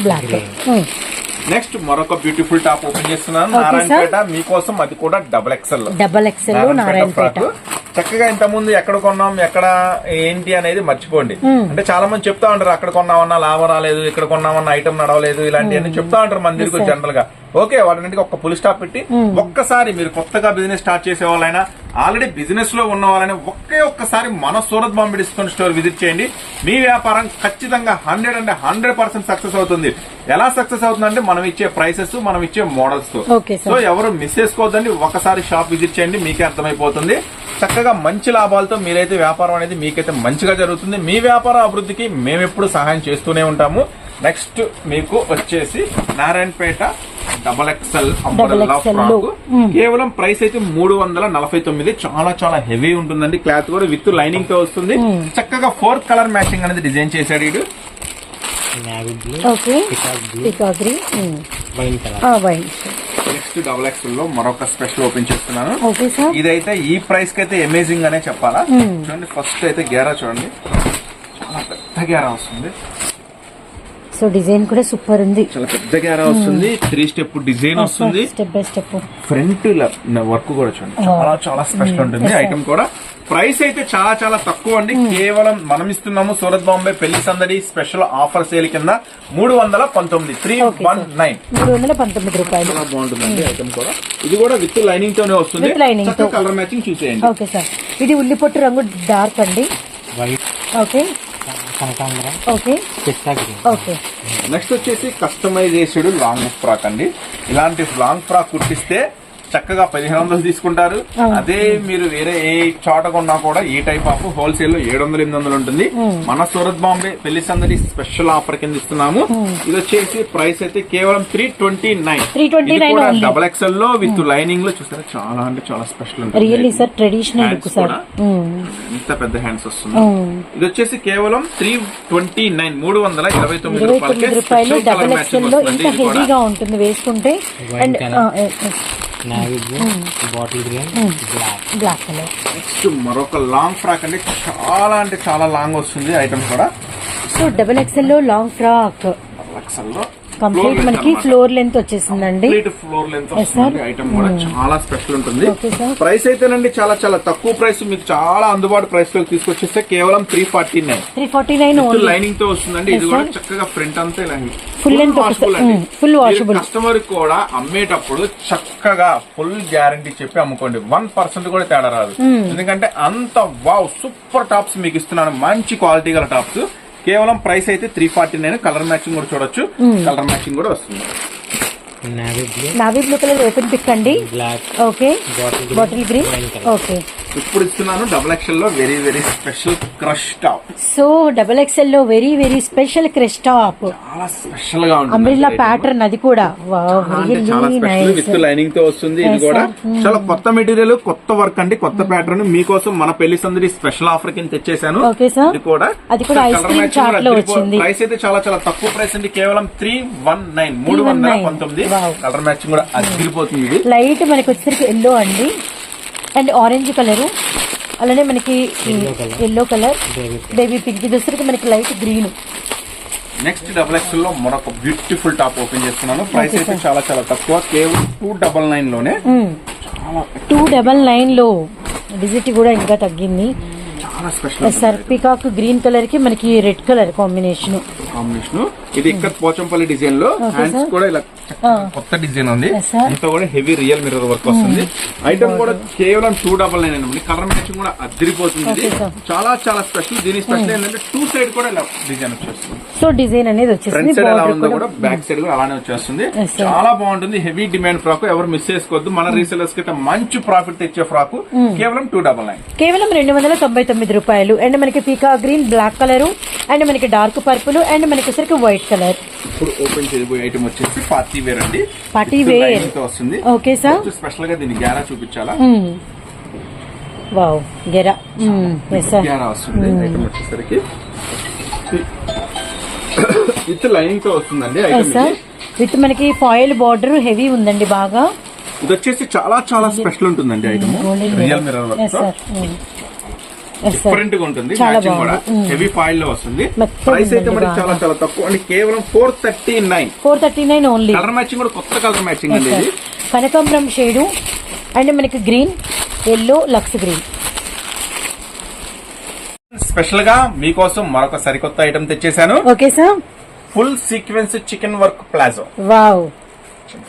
బ్లాక్. నెక్స్ట్ మరొక బ్యూటిఫుల్ టాప్ ఓపెన్ చేస్తున్నాను. నారాయణపేట మీకోసం, అది కూడా XXL. నారాయణపేట. చక్కగా ఇంత ముందు ఎక్కడ కొన్నాం ఎక్కడ ఏంటి అనేది మర్చిపోండి. అంటే చాలా మంది చెప్తా ఉంటారు అక్కడ కొన్నామన్నా లాభం రాలేదు, ఇక్కడ కొన్నామన్నా ఐటమ్ నడవలేదు, ఇలాంటివన్నీ చెప్తా ఉంటారు మన దగ్గరకు జనరల్ గా. ఓకే, వాటికి ఒక ఫుల్ స్టాప్ పెట్టి ఒక్కసారి మీరు కొత్తగా బిజినెస్ స్టార్ట్ చేసే వాళ్ళైనా ఆల్రెడీ బిజినెస్ లో ఉన్న వాళ్ళైనా ఒక్కసారి మన Surat Bombay discount store visit చేయండి. మీ వ్యాపారం ఖచ్చితంగా 100% సక్సెస్ అవుతుంది. ఎలా సక్సెస్ అవుతుందంటే మనం ఇచ్చే ప్రైసెస్, మనం ఇచ్చే మోడల్స్ తో. సో ఎవరు మిస్ చేసుకోవద్దండి, ఒకసారి షాప్ విజిట్ చేయండి, మీకే అర్థమైపోతుంది. చక్కగా మంచి లాభాలతో మీరైతే వ్యాపారం అనేది మీకైతే మంచిగా జరుగుతుంది. మీ వ్యాపార అభివృద్ధికి మేమెప్పుడు సహాయం చేస్తూనే ఉంటాము. నెక్స్ట్ మీకు వచ్చేసి నారాయణపేట XXL అంబ్రెల్లా ఫ్రాక్. కేవలం ప్రైస్ అయితే 349. చాలా చాలా హెవీ ఉంటుందండి. క్లాత్ కూడా విత్ లైనింగ్ తో వస్తుంది. చక్కగా 4 కలర్ మ్యాచింగ్ అనేది డిజైన్ చేశాడు వీడు. నెక్స్ట్ XXL లో మరొక స్పెషల్ ఓపెన్ చేస్తున్నాను. ఇదైతే ఈ ప్రైస్ కి అయితే అమేజింగ్ అనే చెప్పాలా. చూడండి ఫస్ట్ అయితే గేరా చూడండి, చాలా పెద్ద గేరా వస్తుంది. సో డిజైన్ కూడా సూపర్ ఉంది, చాలా పెద్ద గేరా వస్తుంది. 3 స్టెప్ డిజైన్ వస్తుంది. Step by step front work కూడా చూడండి, చాలా చాలా స్పెషల్ ఉంటుంది. ఐటమ్ కూడా ప్రైస్ అయితే చాలా చాలా తక్కువ అండి. కేవలం మనం ఇస్తున్నాము సూరత్ బాంబే పెళ్లి సందడి స్పెషల్ ఆఫర్ సేల్ కింద 319, 319 రూపాయలు. చాలా బాగుంటుందండి ఐటమ్ కూడా. ఇది కూడా విత్ లైనింగ్ తోనే వస్తుంది. కలర్ మ్యాచింగ్ చూసేయండి. Okay sir. ఇది ఉల్లిపొట్టు రంగు డార్క్ అండి. Okay okay. నెక్స్ట్ వచ్చేసి కస్టమైజేషన్ లాంగ్ ఫ్రాక్ అండి. ఇలాంటి లాంగ్ ఫ్రాక్ కుట్టిస్తే చక్కగా 1500 తీసుకుంటారు. అదే మీరు వేరే ఏ చోట కొన్నా కూడా ఈ టైప్ ఆఫ్ హోల్సేల్ లో 700-800 ఉంటుంది. మన సూరత్ బాంబే పెళ్లి సందడి స్పెషల్ ఆఫర్ కింద ఇస్తున్నాము. ఇది వచ్చేసి ప్రైస్ అయితే కేవలం 329. XXL లో విత్ లైనింగ్ లో చూసారా, చాలా అంటే చాలా స్పెషల్ ఉంటుంది. Really sir traditional look sir. ఇంత పెద్ద హ్యాండ్స్ వస్తుంది. ఇది వచ్చేసి కేవలం 329 రూపాయలు. XXL లో ఇంత హెవీగా ఉంటుంది వేసుకుంటే. And black colour. నెక్స్ట్ మరొక లాంగ్ ఫ్రాక్ అండి, చాలా అంటే చాలా లాంగ్ వస్తుంది ఐటమ్ కూడా. సో XXL లో లాంగ్ ఫ్రాక్ కంప్లీట్ మనకి ఫ్లోర్ లెంత్ వచ్చేసిందండి. ఫ్లోర్ లెంత్ వస్తుంది. ఐటమ్ కూడా చాలా స్పెషల్ ఉంటుంది. ప్రైస్ అయితేనండి చాలా చాలా తక్కువ ప్రైస్, మీకు చాలా అందుబాటు ప్రైస్ లో తీసుకొచ్చేస్తే కేవలం 349 లైనింగ్ తో వస్తుందండి. ఇది కూడా చక్కగా ఫ్రంట్ అంతా full length full washable. Customer కూడా అమ్మేటప్పుడు చక్కగా ఫుల్ గ్యారంటీ చెప్పి అమ్ముకోండి. 1% కూడా తేడా రాదు. ఎందుకంటే అంత వావ్ సూపర్ టాప్స్ మీకు ఇస్తున్నాను, మంచి క్వాలిటీ గల టాప్స్. కేవలం ప్రైస్ అయితే 349. కలర్ మ్యాచింగ్ కూడా చూడొచ్చు, కలర్ మ్యాచింగ్ కూడా వస్తుంది. Navy blue colour open pick అండి. Okay, bottle green. ఓకే, ఇప్పుడు ఇస్తున్నాను XXL లో very very special crush top. So XXL లో very very special crush top, చాలా స్పెషల్ గా ఉంటుంది. అంబ్రెల్లా ప్యాటర్న్, అది కూడా విత్ లైనింగ్ తో వస్తుంది. ఇది కూడా చాలా కొత్త మెటీరియల్, కొత్త వర్క్ అండి, కొత్త ప్యాటర్న్ మీకోసం మన పెళ్లి సందడి స్పెషల్ ఆఫర్ కింద తెచ్చేసాను. అది కూడా ఐస్ క్రీమ్ చార్ట్ లో వచ్చింది. ప్రైస్ అయితే చాలా చాలా తక్కువ ప్రైస్ అండి, కేవలం 319. కలర్ మ్యాచింగ్ కూడా అదిరిపోతుంది. లైట్ మనకి వచ్చేసరికి ఎల్లో అండి అండ్ ఆరెంజ్ కలర్, అలానే మనకి ఎల్లో కలర్, బేబీ పింక్. ఇది వచ్చేసరికి మనకి లైట్ గ్రీన్. నెక్స్ట్ XXL లో మరొక బ్యూటిఫుల్ టాప్ ఓపెన్ చేస్తున్నాను. ప్రైస్ అయితే చాలా చాలా తక్కువ, కేవలం 299 లోనే. 299 లో. డిజిట్ కూడా ఇంకా తగ్గింది. చాలా special sir peacock green colour కి మనకి రెడ్ కలర్ కాంబినేషన్. ఇది ఇక్కడ పోచంపల్లి డిజైన్ లో హ్యాండ్స్ కూడా ఇలా కొత్త డిజైన్ ఉంది. ఇంత కూడా హెవీ రియల్ మిర్రర్ వర్క్ వస్తుంది. ఐటమ్ కూడా కేవలం 299 అండి. కలర్ మ్యాచింగ్ కూడా అదిరిపోతుంది. చాలా చాలా స్పెషల్. దీని స్పెషల్ ఏంటంటే 2 సైడ్ కూడా ఇలా డిజైన్ వచ్చేస్తుంది. సో డిజైన్ అనేది వచ్చేస్తుంది. ఫ్రంట్ సైడ్ ఎలా ఉందో కూడా బ్యాక్ సైడ్ కూడా అలానే వచ్చేస్తుంది. చాలా బాగుంటుంది. హెవీ డిమాండ్ ఫ్రాక్, ఎవరు మిస్ చేసుకోవద్దు. మన రీసెలర్స్ కి మంచి ప్రాఫిట్ తెచ్చే ఫ్రాక్ కేవలం 299, కేవలం 299 రూపాయలు. అండ్ మనకి పీకా గ్రీన్, బ్లాక్ కలర్, అండ్ మనకి డార్క్ పర్పుల్, అండ్ మనకి వచ్చరికి వైట్ కలర్. ఇప్పుడు ఓపెన్ చేయబోయే ఐటమ్ వచ్చేసి పార్టీ వేర్ అండి. పార్టీ వేర్ వస్తుంది. Okay sir. స్పెషల్ గా దీన్ని గ్యారా చూపించాలా? వావ్, గెరా గ్యారా వస్తుంది. ఐటమ్ వచ్చేసరికి విత్ లైనింగ్ తో వస్తుందండి. ఐటమ్ విత్ మనకి ఫాయిల్ బార్డర్ హెవీ ఉందండి బాగా. ఇది వచ్చేసి చాలా చాలా స్పెషల్ ఉంటుందండి. Item real mirror work different గా ఉంటుంది. మ్యాచింగ్ కూడా హెవీ ఫాయిల్ లో వస్తుంది. ప్రైస్ అయితే మనకి చాలా చాలా తక్కువ అండి. కేవలం 439 ఓన్లీ. కలర్ మ్యాచింగ్ కూడా కొత్త కలర్ మ్యాచింగ్ అండి. ఇది కనకాంబరం షేడు అండ్ మనకి green, yellow, lux green. Special గా మీకోసం మరొక సరికొత్త ఐటమ్ తెచ్చేసాను. Okay sir. Full sequence chicken work palazzo. Wow,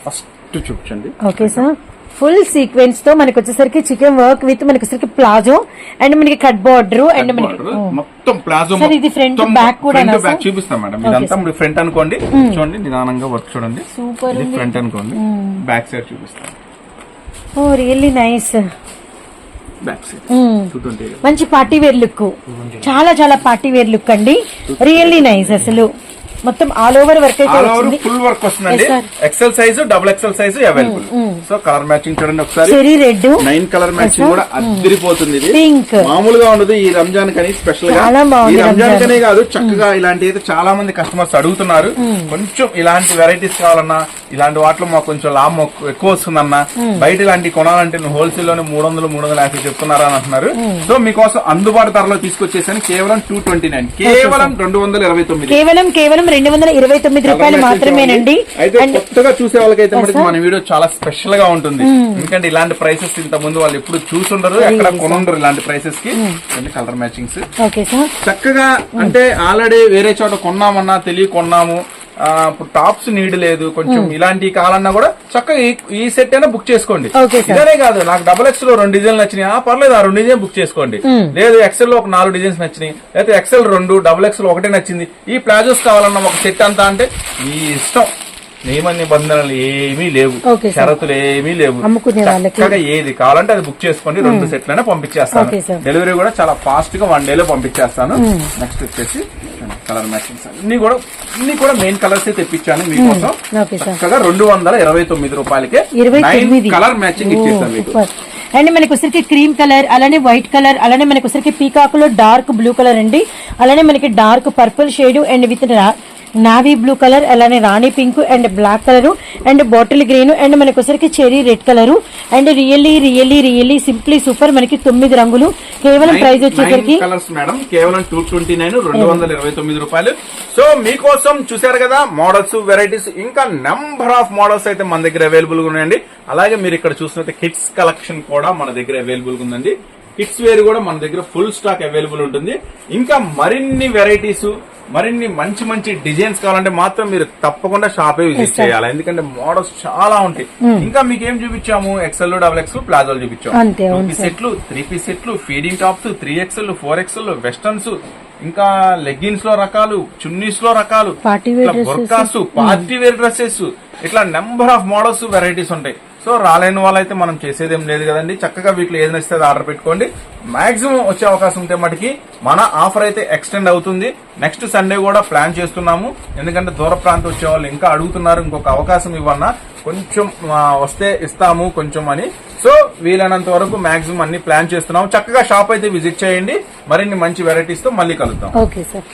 first చూపించండి. Okay sir. ఫుల్ సీక్వెన్స్ తో మనకి వచ్చేసరికి చికెన్ వర్క్ విత్ మనకి వచ్చేసరికి ప్లాజో అండ్ మనకి కట్ బార్డర్ అండ్ మనకి మొత్తం ప్లాజో. ఇది ఫ్రంట్ బ్యాక్ కూడా బ్యాక్ చూపిస్తాం మేడం. ఇదంతా మీరు ఫ్రంట్ అనుకోండి. చూడండి నిదానంగా వర్క్ చూడండి. సూపర్. ఫ్రంట్ అనుకోండి. బ్యాక్ సైడ్ చూపిస్తాం. ఓ రియల్లీ నైస్. బ్యాక్ సైడ్ చూడండి. మంచి పార్టీ వేర్ లుక్. చాలా చాలా పార్టీ వేర్ లుక్ అండి. Really nice. అసలు మొత్తం ఆల్ ఓవర్ వర్క్ అయితే వచ్చింది. ఫుల్ వర్క్ వస్తుందండి. XL size, double XL size available. So colour matching చూడండి ఒకసారి. చెరీ రెడ్, 9 కలర్ మ్యాచింగ్ కూడా అదిరిపోతుంది. ఇది పింక్ మామూలుగా ఉండదు. ఈ రంజాన్ కని స్పెషల్ గా, ఈ రంజాన్ కనే కాదు, చక్కగా ఇలాంటి అయితే చాలా మంది కస్టమర్స్ అడుగుతున్నారు. కొంచెం ఇలాంటి వెరైటీస్ కావాలన్నా, ఇలాంటి వాటిలో మాకు కొంచెం లాభం ఎక్కువ వస్తుందన్నా, బయట ఇలాంటి కొనాలంటే నువ్వు హోల్సేల్ లోనే 300, 350 చెప్తున్నారా అని అంటున్నారు. సో మీకోసం అందుబాటు ధరలో తీసుకొచ్చేసాను. కేవలం 229, కేవలం 229, కేవలం 229 రూపాయలు మాత్రమేనండి. అయితే కొత్తగా చూసే వాళ్ళకైతే మన వీడియో చాలా స్పెషల్ గా ఉంటుంది. ఎందుకంటే ఇలాంటి ప్రైసెస్ ఇంత ముందు వాళ్ళు ఎప్పుడు చూసుండరు, ఎక్కడ కొనుండరు ఇలాంటి ప్రైసెస్ కి. కలర్ మ్యాచింగ్స్ చక్కగా, అంటే ఆల్రెడీ వేరే చోట కొన్నామన్నా కొన్నాము, ఇప్పుడు టాప్స్ నీడ్ లేదు, కొంచెం ఇలాంటి కావాలన్నా కూడా చక్కగా ఈ సెట్ అయినా బుక్ చేసుకోండి. ఇదనే కాదు, నాకు డబుల్ ఎక్స్ లో 2 డిజైన్లు నచ్చినాయి, పర్లేదు ఆ 2 డిజైన్ బుక్ చేసుకోండి. లేదు ఎక్సెల్ లో ఒక 4 డిజైన్స్ నచ్చినాయి, లేకపోతే ఎక్సెల్ 2, డబుల్ ఎక్స్ లో 1 నచ్చింది, ఈ ప్లాజోస్ కావాలన్నా ఒక సెట్ అంతా అంటే మీ ఇష్టం. నియమ నిబంధనలు ఏమీ లేవు, షరతులు ఏమీ లేవు. చక్కగా ఏది కావాలంటే అది బుక్ చేసుకోండి. 2 సెట్లైనా పంపించేస్తాను. డెలివరీ కూడా చాలా ఫాస్ట్ గా 1 డేలో పంపించేస్తాను. నెక్స్ట్ వచ్చేసి కలర్ మ్యాచింగ్స్ అన్ని కూడా మెయిన్ కలర్స్ తెప్పించాను మీకోసం. చక్కగా 229 రూపాయలకే 9 కలర్ మ్యాచింగ్ ఇచ్చేస్తాను మీకు. అండ్ మనకి వచ్చరికి క్రీమ్ కలర్, అలానే వైట్ కలర్, అలానే మనకి వచ్చరికి పీకాక్ లో డార్క్ బ్లూ కలర్ అండి, అలానే మనకి dark purple shade and with navy blue colour, అలానే రాణి pink and black colour and bottle green and మనకి వచ్చరికి cherry red colour and really simply super. మనకి 9 రంగులు. కేవలం ప్రైస్ వచ్చేసరికి కలర్స్ మేడం కేవలం 229, 229 రూపాయలు. సో మీకోసం చూసారు కదా మోడల్స్, వెరైటీస్, ఇంకా నెంబర్ ఆఫ్ మోడల్స్ అయితే మన దగ్గర అవైలబుల్ గా ఉన్నాయండి. అలాగే మీరు ఇక్కడ చూసినట్టు కిడ్స్ కలెక్షన్ కూడా మన దగ్గర అవైలబుల్ గా ఉందండి. కిడ్స్ వేర్ కూడా మన దగ్గర ఫుల్ స్టాక్ అవైలబుల్ ఉంటుంది. ఇంకా మరిన్ని వెరైటీస్, మరిన్ని మంచి మంచి డిజైన్స్ కావాలంటే మాత్రం మీరు తప్పకుండా షాపే విజిట్ చేయాలి. ఎందుకంటే మోడల్స్ చాలా ఉంటాయి. ఇంకా మీకు ఏం చూపించాము, ఎక్సెల్, డబుల్ ఎక్సెల్, ప్లాజోలు చూపించాము. 2 పీస్ సెట్లు, 3 పీస్ సెట్లు, feeding tops, 3XL, 4XL, westerns, ఇంకా లెగ్గిన్స్ లో రకాలు, చున్నీస్ లో రకాలు, బుర్కాస్, పార్టీ వేర్ డ్రెస్సెస్, ఇట్లా నెంబర్ ఆఫ్ మోడల్స్, వెరైటీస్ ఉంటాయి. సో రాలేని వాళ్ళైతే మనం చేసేదేం లేదు కదండి. చక్కగా వీటిలో ఏది నచ్చితే ఆర్డర్ పెట్టుకోండి. మాక్సిమం వచ్చే అవకాశం ఉంటే మటుకి మన ఆఫర్ అయితే ఎక్స్టెండ్ అవుతుంది. నెక్స్ట్ సండే కూడా ప్లాన్ చేస్తున్నాము. ఎందుకంటే దూర ప్రాంతం వచ్చే వాళ్ళు ఇంకా అడుగుతున్నారు, ఇంకొక అవకాశం ఇవ్వన్నా, కొంచెం వస్తే ఇస్తాము కొంచెం అని. సో వీలైనంత వరకు మాక్సిమం అన్ని ప్లాన్ చేస్తున్నాము. చక్కగా షాప్ అయితే విజిట్ చేయండి. మరిన్ని మంచి వెరైటీస్ తో మళ్ళీ కలుద్దాం. Okay sir.